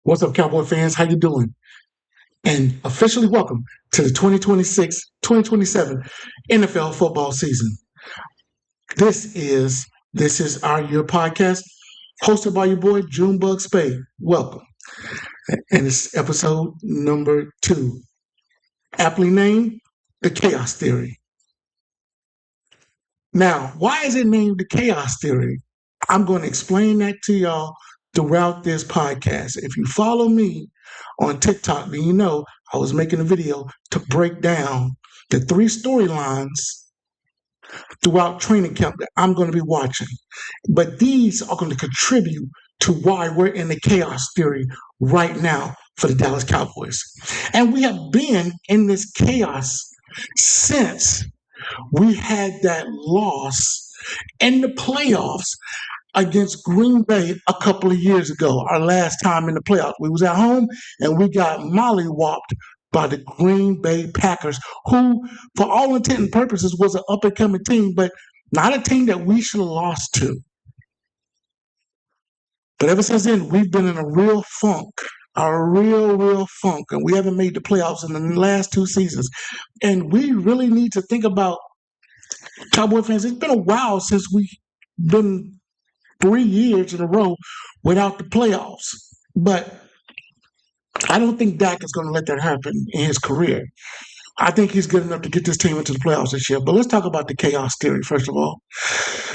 What's up, Cowboy fans? How you doing? And officially welcome to the 2026-2027 NFL football season. This is our year podcast hosted by your boy Junebug Spade. Welcome. And it's episode number 2. Aptly named The Chaos Theory. Now, why is it named The Chaos Theory? I'm going to explain that to y'all throughout this podcast. If you follow me on TikTok, then you know I was making a video to break down the 3 storylines throughout training camp that I'm going to be watching. But these are going to contribute to why we're in the chaos theory right now for the Dallas Cowboys. And we have been in this chaos since we had that loss in the playoffs against Green Bay a couple of years ago, our last time in the playoffs. We was at home and we got mollywopped by the Green Bay Packers, who, for all intent and purposes, was an up-and-coming team, but not a team that we should have lost to. But ever since then, we've been in a real funk, and we haven't made the playoffs in the last 2 seasons. And we really need to think about, Cowboy fans, it's been a while since we've been 3 years in a row without the playoffs. But I don't think Dak is going to let that happen in his career. I think he's good enough to get this team into the playoffs this year. But let's talk about the chaos theory, first of all.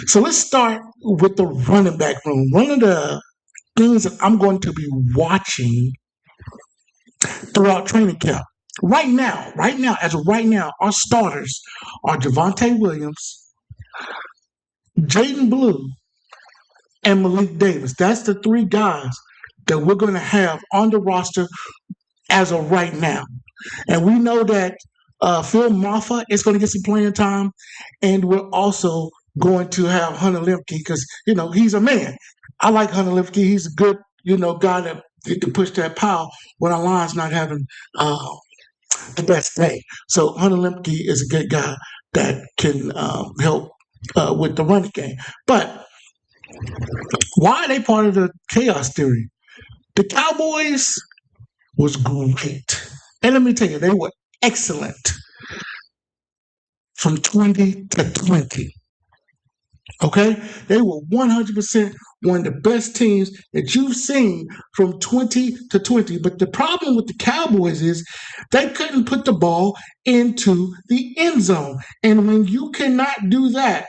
So let's start with the running back room. One of the things that I'm going to be watching throughout training camp. Right now, our starters are Javonte Williams, Jaden Blue, and Malik Davis. That's the 3 guys that we're going to have on the roster as of right now. And we know that Phil Maffa is going to get some playing time, and we're also going to have Hunter Lemke because, he's a man. I like Hunter Lemke. He's a good, guy that can push that power when our line's not having the best day. So Hunter Lemke is a good guy that can help with the running game. But why are they part of the chaos theory? The Cowboys was great. And let me tell you, they were excellent from 20 to 20. Okay? They were 100% one of the best teams that you've seen from 20 to 20. But the problem with the Cowboys is they couldn't put the ball into the end zone. And when you cannot do that,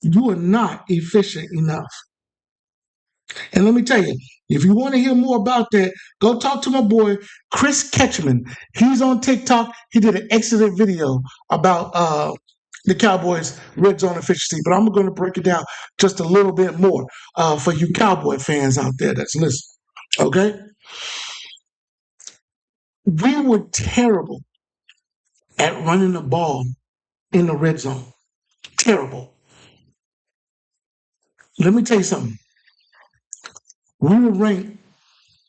you are not efficient enough. And let me tell you, if you want to hear more about that, go talk to my boy, Chris Ketchman. He's on TikTok. He did an excellent video about the Cowboys' red zone efficiency. But I'm going to break it down just a little bit more for you Cowboy fans out there that's listening. Okay? We were terrible at running the ball in the red zone. Terrible. Let me tell you something. We were ranked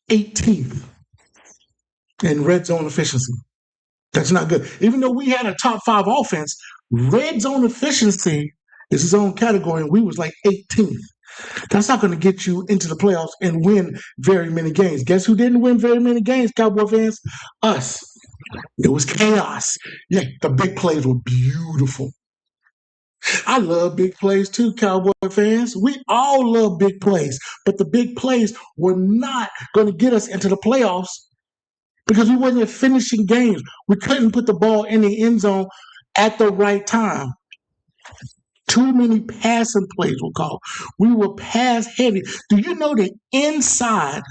18th in red zone efficiency. That's not good. Even though we had a top 5 offense, red zone efficiency is its own category, and we was like 18th. That's not going to get you into the playoffs and win very many games. Guess who didn't win very many games, Cowboy fans? Us. It was chaos. Yeah, the big plays were beautiful. I love big plays too, Cowboy fans. We all love big plays, but the big plays were not going to get us into the playoffs because we wasn't finishing games. We couldn't put the ball in the end zone at the right time. Too many passing plays were called. We were pass heavy. Do you know that inside?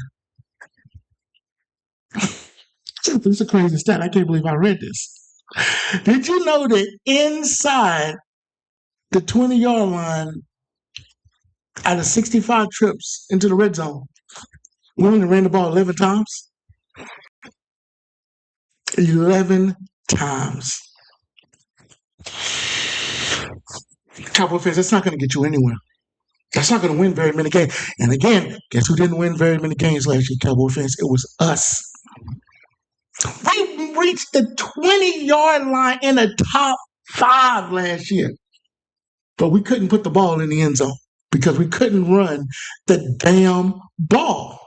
This is a crazy stat. I can't believe I read this. Did you know that inside the 20-yard line, out of 65 trips into the red zone, we only ran the ball 11 times? 11 times. Cowboy fans, that's not going to get you anywhere. That's not going to win very many games. And again, guess who didn't win very many games last year, Cowboy fans? It was us. We reached the 20-yard line in the top 5 last year, but we couldn't put the ball in the end zone because we couldn't run the damn ball.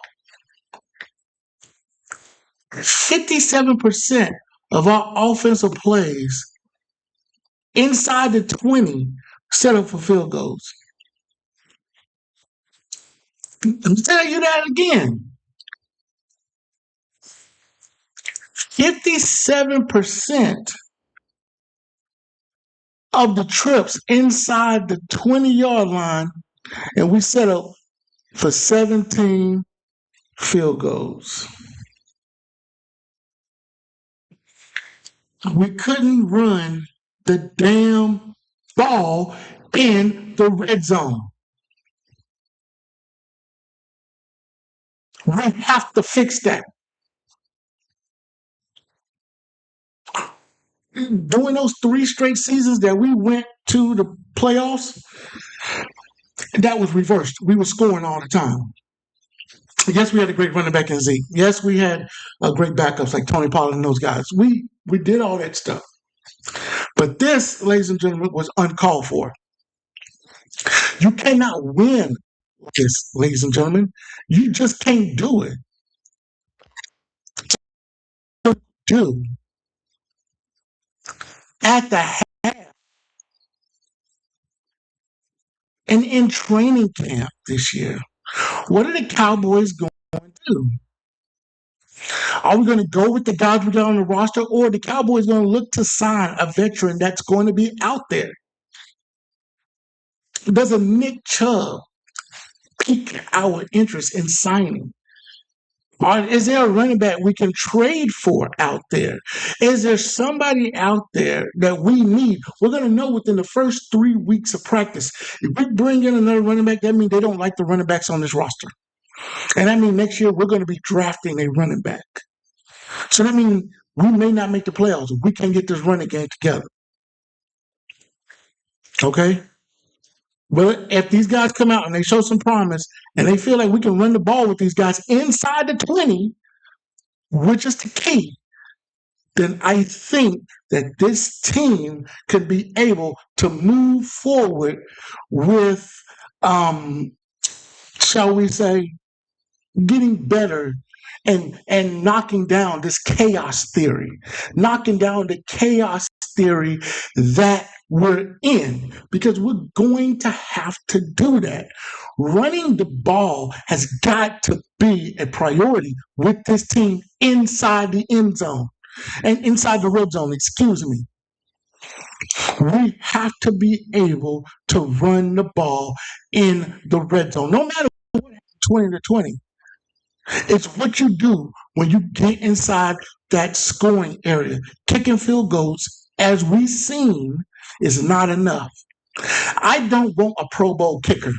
57% of our offensive plays inside the 20 set up for field goals. I'm telling you that again. 57% of the trips inside the 20-yard line, and we set up for 17 field goals. We couldn't run the damn ball in the red zone. We have to fix that. During those 3 straight seasons that we went to the playoffs, that was reversed. We were scoring all the time. Yes, we had a great running back in Zeke. Yes, we had great backups like Tony Pollard and those guys. We did all that stuff. But this, ladies and gentlemen, was uncalled for. You cannot win this, ladies and gentlemen. You just can't do it. Do at the half and in training camp this year, what are the Cowboys going to do? Are we going to go with the guys we got on the roster, or are the Cowboys going to look to sign a veteran that's going to be out there? Does a Nick Chubb pique our interest in signing? Or is there a running back we can trade for out there? Is there somebody out there that we need? We're going to know within the first 3 weeks of practice. If we bring in another running back, that means they don't like the running backs on this roster. And that means next year we're going to be drafting a running back. So that means we may not make the playoffs if we can't get this running game together. Okay? Well, if these guys come out and they show some promise and they feel like we can run the ball with these guys inside the 20, which is the key, then I think that this team could be able to move forward with, shall we say, getting better and knocking down this chaos theory, knocking down the chaos theory that we're in, because we're going to have to do that. Running the ball has got to be a priority with this team inside the end zone and inside the red zone, excuse me. We have to be able to run the ball in the red zone, no matter what, 20 to 20. It's what you do when you get inside that scoring area. Kicking field goals, as we've seen, is not enough. I don't want a Pro Bowl kicker.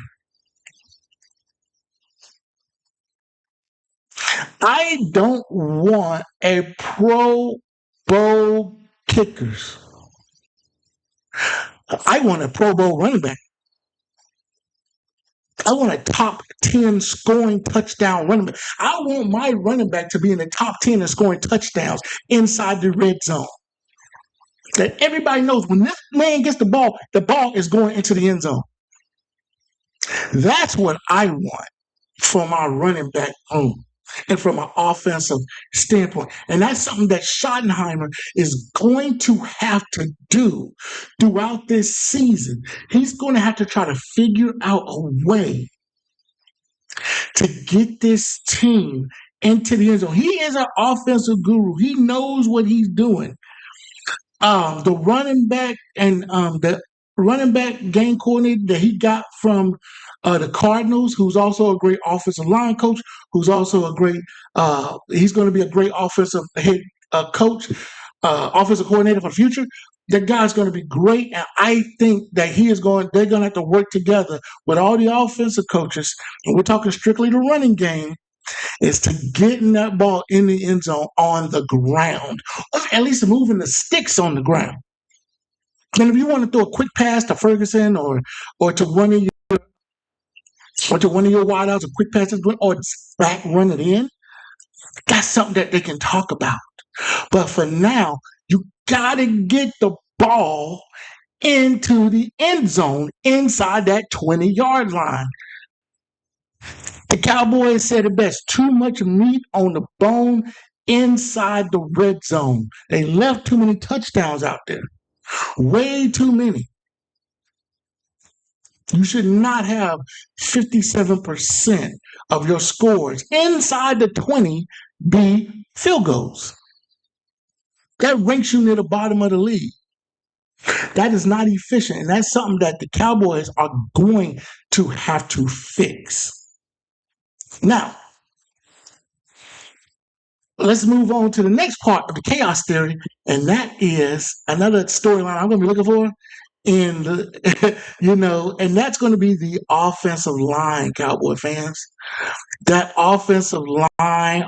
I don't want a Pro Bowl kickers. I want a Pro Bowl running back. I want a top 10 scoring touchdown running back. I want my running back to be in the top 10 in scoring touchdowns inside the red zone. That everybody knows when this man gets the ball is going into the end zone. That's what I want from our running back room and from an offensive standpoint. And that's something that Schottenheimer is going to have to do throughout this season. He's going to have to try to figure out a way to get this team into the end zone. He is an offensive guru. He knows what he's doing. The running back and the running back game coordinator that he got from the Cardinals, who's also a great offensive line coach, who's also a great, he's going to be a great offensive head coach, offensive coordinator for the future. That guy's going to be great, and I think that they're going to have to work together with all the offensive coaches, and we're talking strictly the running game, is to getting that ball in the end zone on the ground, or at least moving the sticks on the ground. And if you want to throw a quick pass to Ferguson or to one of your wideouts, a quick pass or back run it in, that's something that they can talk about. But for now, you gotta get the ball into the end zone inside that 20-yard line. The Cowboys said it best, too much meat on the bone inside the red zone. They left too many touchdowns out there. Way too many. You should not have 57% of your scores inside the 20 be field goals. That ranks you near the bottom of the league. That is not efficient. And that's something that the Cowboys are going to have to fix. Now, let's move on to the next part of the chaos theory, and that is another storyline I'm going to be looking for in the, and that's going to be the offensive line, Cowboy fans. That offensive line.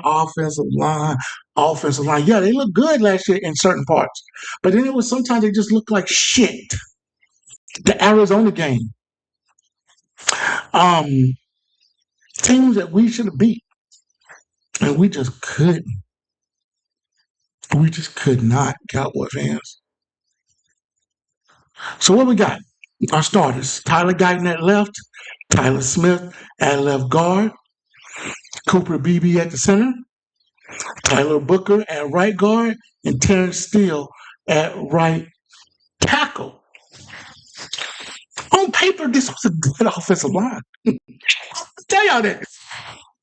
Yeah, they look good last year in certain parts, but then it was sometimes they just looked like shit. The Arizona game, teams that we should have beat, and we just couldn't. We just could not, Cowboy fans. So what we got? Our starters: Tyler Guyton at left, Tyler Smith at left guard, Cooper Beebe at the center, Tyler Booker at right guard, and Terrence Steele at right tackle. On paper, this was a good offensive line. I'll tell y'all that.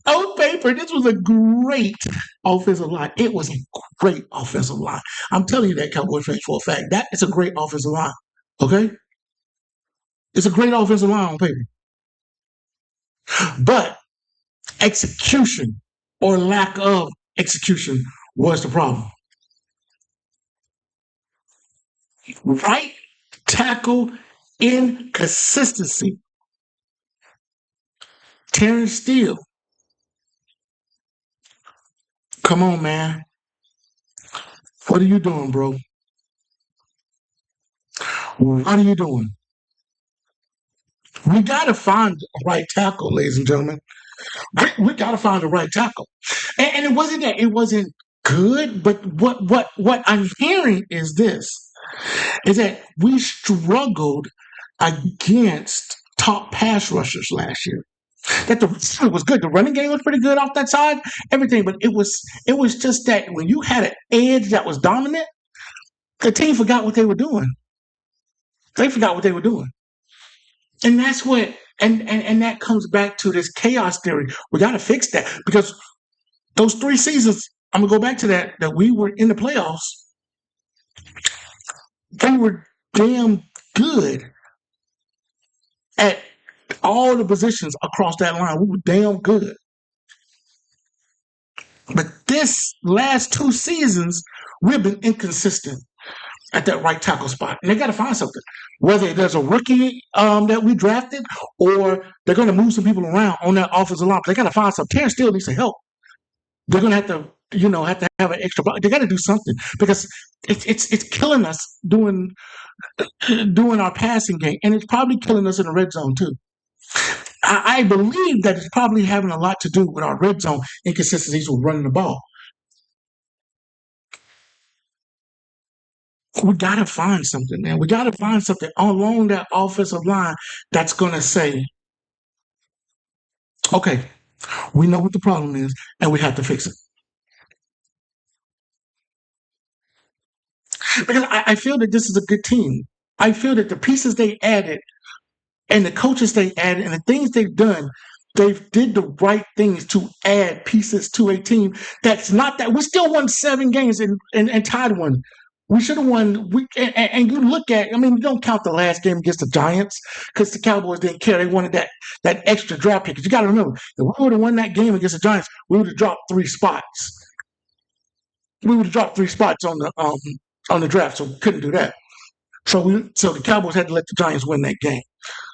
On paper, this was a great offensive line. It was a great offensive line. I'm telling you that, Cowboy fans, for a fact. That is a great offensive line. Okay? It's a great offensive line on paper. But execution or lack of execution was the problem. Right tackle inconsistency. Terrence Steele. Come on, man. What are you doing, bro? What are you doing? We got to find the right tackle, ladies and gentlemen. We got to find the right tackle. And it wasn't that it wasn't good, but what I'm hearing is this, is that we struggled against top pass rushers last year. That the receiver was good. The running game was pretty good off that side, everything. But it was just that when you had an edge that was dominant, the team forgot what they were doing. They forgot what they were doing. And that's what and that comes back to this chaos theory. We got to fix that because those 3 seasons, I'm gonna go back to that we were in the playoffs. They were damn good at all the positions across that line. We were damn good. But this last 2 seasons, we've been inconsistent at that right tackle spot. And they got to find something. Whether there's a rookie that we drafted or they're going to move some people around on that offensive line. They got to find something. Terrence Steele needs some help. They're going to have to have an extra. They got to do something because it's killing us doing our passing game, and it's probably killing us in the red zone too. I believe that it's probably having a lot to do with our red zone inconsistencies with running the ball. We got to find something, man. We got to find something along that offensive line that's going to say, okay, we know what the problem is, and we have to fix it. Because I feel that this is a good team. I feel that the pieces they added and the coaches they added and the things they've done, they did the right things to add pieces to a team that's not that. We still won 7 games and tied one. We should have won. And you look at, you don't count the last game against the Giants because the Cowboys didn't care. They wanted that extra draft pick. You got to remember, if we would have won that game against the Giants, we would have dropped 3 spots. We would have dropped 3 spots on the draft, so we couldn't do that. So the Cowboys had to let the Giants win that game.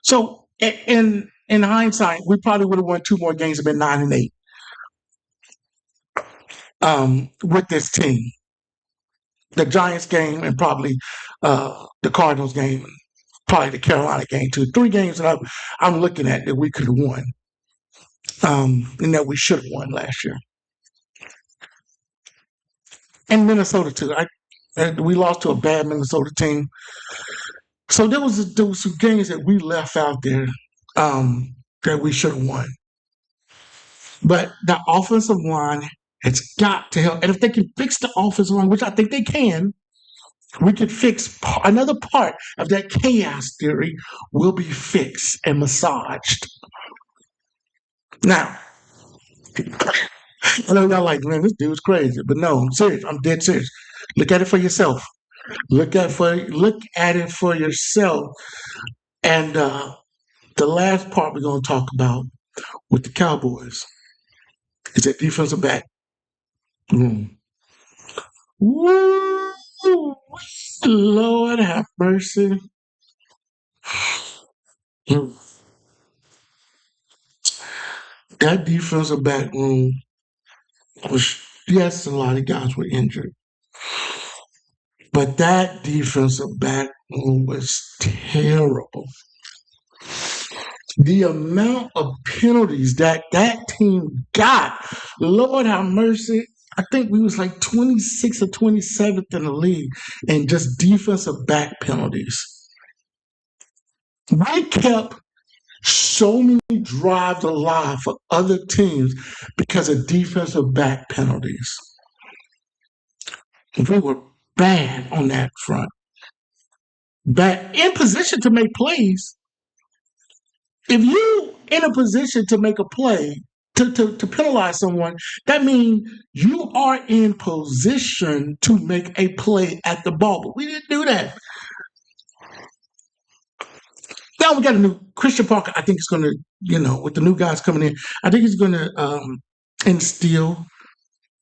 So in hindsight, we probably would have won 2 more games and been 9-8 with this team. The Giants game and probably the Cardinals game, probably the Carolina game too. Three games that I'm looking at that we could have won, and that we should have won last year. And Minnesota too. We lost to a bad Minnesota team. So there was some games that we left out there that we should have won. But the offensive line has got to help. And if they can fix the offensive line, which I think they can, we could fix another part of that chaos theory will be fixed and massaged. Now, I know y'all like, man, this dude's crazy. But no, I'm serious. I'm dead serious. Look at it for yourself. Look at it for yourself. And the last part we're going to talk about with the Cowboys is that defensive back room. Woo! Lord have mercy. That defensive back room was, yes, a lot of guys were injured. But that defensive back room was terrible. The amount of penalties that team got, Lord have mercy. I think we was like 26th or 27th in the league in just defensive back penalties. We kept so many drives alive for other teams because of defensive back penalties. We were bad on that front. Bad in position to make plays. If you in a position to make a play, to penalize someone, that means you are in position to make a play at the ball. But we didn't do that. Now we got a new Christian Parker. I think it's going to, with the new guys coming in, I think he's going to instill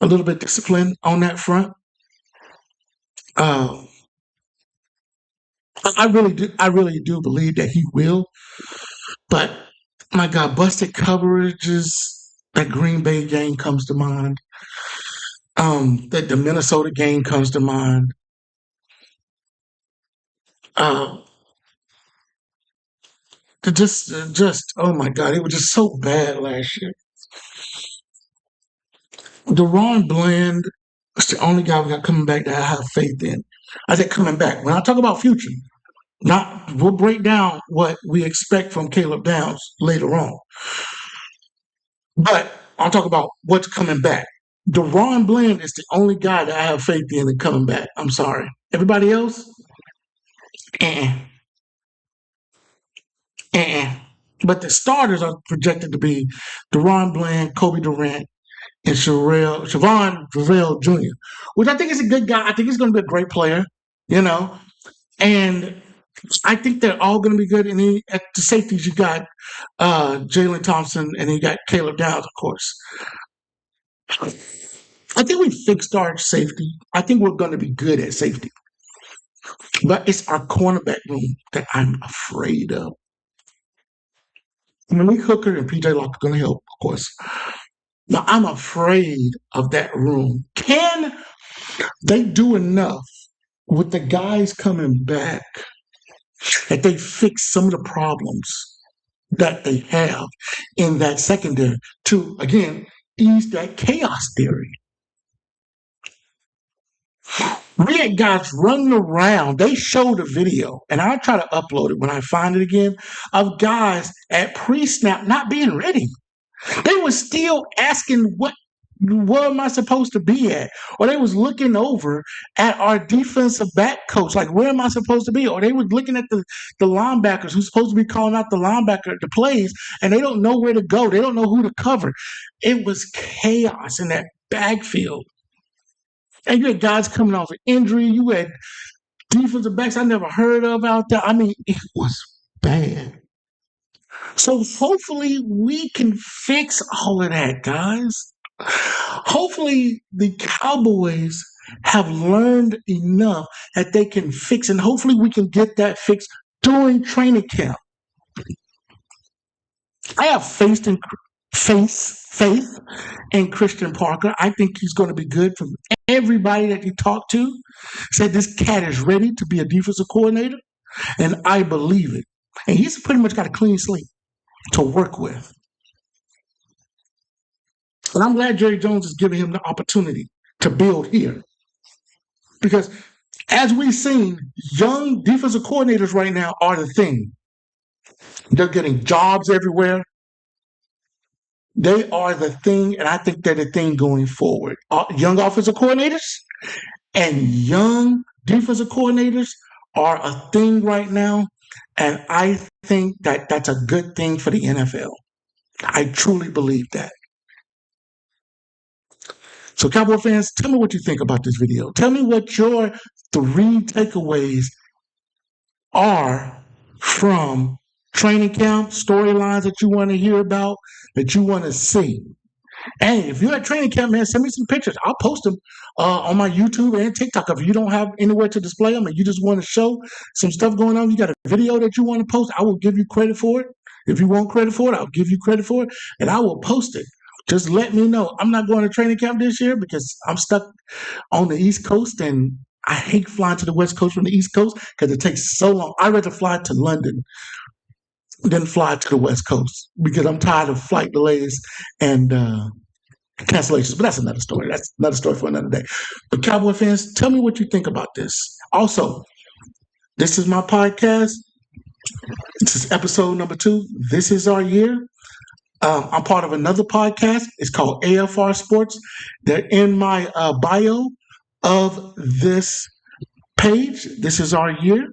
a little bit of discipline on that front. I really do believe that he will. But my God, busted coverages. That Green Bay game comes to mind. That the Minnesota game comes to mind. Just oh my God, it was just so bad last year. Deron Bland is the only guy we got coming back that I have faith in. I think coming back. When I talk about future, we'll break down what we expect from Caleb Downs later on. But I'll talk about what's coming back. Deron Bland is the only guy that I have faith in coming back. I'm sorry. Everybody else, But the starters are projected to be Deron Bland, Kobe Durant, and Siobhan Javale Jr., which I think is a good guy. I think he's going to be a great player, And I think they're all going to be good. And then at the safeties, you got Jalen Thompson, and then you got Caleb Downs, of course. I think we fixed our safety. I think we're going to be good at safety. But it's our cornerback room that I'm afraid of. Malik Hooker and PJ Locke are going to help, of course. Now, I'm afraid of that room. Can they do enough with the guys coming back that they fix some of the problems that they have in that secondary to, again, ease that chaos theory? We had guys running around. They showed a video, and I'll try to upload it when I find it again, of guys at pre-snap not being ready. They were still asking, where am I supposed to be at? Or they was looking over at our defensive back coach, like, where am I supposed to be? Or they were looking at the linebackers who's supposed to be calling out the linebacker, the plays, and they don't know where to go. They don't know who to cover. It was chaos in that backfield. And you had guys coming off an injury. You had defensive backs I never heard of out there. I mean, it was bad. So hopefully we can fix all of that, guys. Hopefully the Cowboys have learned enough that they can fix, and hopefully we can get that fixed during training camp. I have faith in faith in Christian Parker. I think he's going to be good. From everybody that you talked to said this cat is ready to be a defensive coordinator, and I believe it. And he's pretty much got a clean slate to work with. And I'm glad Jerry Jones is giving him the opportunity to build here. Because as we've seen, young defensive coordinators right now are the thing. They're getting jobs everywhere. They are the thing, and I think they're the thing going forward. Young offensive coordinators and young defensive coordinators are a thing right now, and I think that that's a good thing for the NFL. I truly believe that. So, Cowboy fans, tell me what you think about this video. Tell me what your 3 takeaways are from training camp, storylines that you want to hear about, that you want to see. And if you're at training camp, man, send me some pictures. I'll post them on my YouTube and TikTok. If you don't have anywhere to display them and you just want to show some stuff going on, you got a video that you want to post, I will give you credit for it. If you want credit for it, I'll give you credit for it, and I will post it. Just let me know. I'm not going to training camp this year because I'm stuck on the East Coast, and I hate flying to the West Coast from the East Coast because it takes so long. I'd rather fly to London than fly to the West Coast because I'm tired of flight delays and cancellations. But that's another story. That's another story for another day. But Cowboy fans, tell me what you think about this. Also, this is my podcast. This is episode number 2. This is our year. I'm part of another podcast. It's called AFR Sports. They're in my bio of this page. This is our year.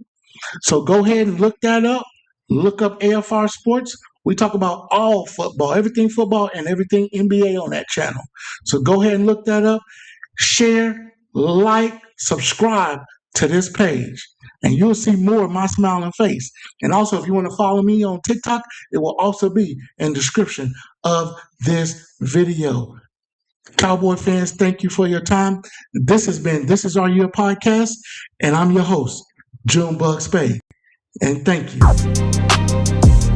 So go ahead and look that up. Look up AFR Sports. We talk about all football, everything football and everything NBA on that channel. So go ahead and look that up. Share, like, subscribe to this page, and you'll see more of my smiling face. And also, if you want to follow me on TikTok, it will also be in the description of this video. Cowboy fans, thank you for your time. This is Our Year podcast, and I'm your host, Junebug Spade. And thank you.